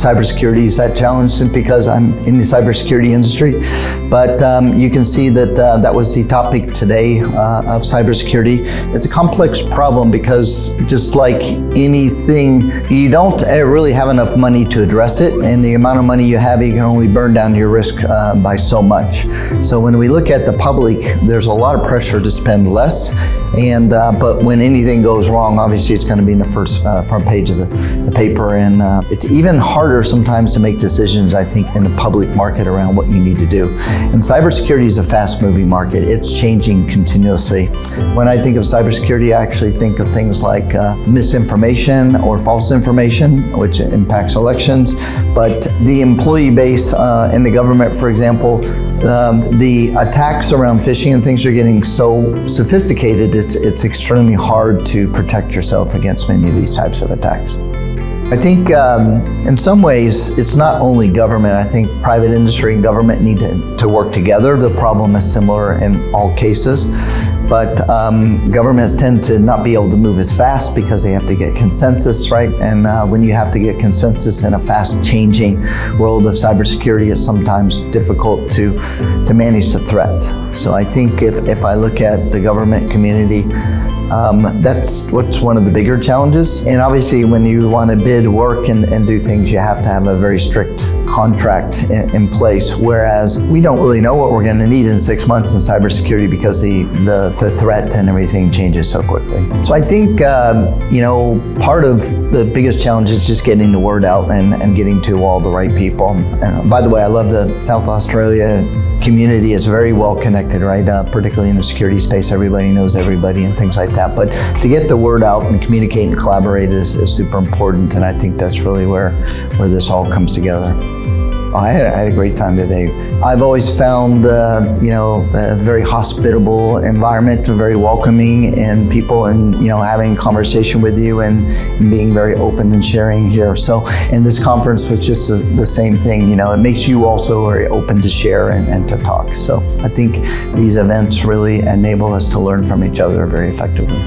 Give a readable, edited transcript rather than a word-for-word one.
cybersecurity is that challenge simply because I'm in the cybersecurity industry. But you can see that that was the topic today of cybersecurity. It's a complex problem because just like anything, you don't really have enough money to address it, and the amount of money you have, you can only burn down your risk by so much. So when we look at the public, there's a lot of pressure to spend less, and but when anything goes wrong, obviously it's going to be in the first front page of the paper, and it's even harder sometimes to make decisions, I think, in the public market around what you need to do. And cybersecurity is a fast-moving market. It's changing continuously. When I think of cybersecurity, I actually think of things like misinformation or false information, which impacts elections. But the employee base in the government, for example, the attacks around phishing and things are getting so sophisticated, it's extremely hard to protect yourself against many of these types of attacks. I think in some ways, it's not only government. I think private industry and government need to work together. The problem is similar in all cases, but governments tend to not be able to move as fast because they have to get consensus, right? And when you have to get consensus in a fast-changing world of cybersecurity, it's sometimes difficult to manage the threat. So I think if I look at the government community, that's what's one of the bigger challenges. And obviously when you want to bid work and do things, you have to have a very strict contract in place, whereas we don't really know what we're going to need in 6 months in cybersecurity because the threat and everything changes so quickly. So I think part of the biggest challenge is just getting the word out and getting to all the right people. And by the way, I love the South Australia community. Is very well connected, right? Particularly in the security space, everybody knows everybody and things like that. But to get the word out and communicate and collaborate is super important, and I think that's really where this all comes together. I had a great time today. I've always found, a very hospitable environment, very welcoming, and people, and having conversation with you and being very open and sharing here. So, and this conference was just the same thing. It makes you also very open to share and to talk. So, I think these events really enable us to learn from each other very effectively.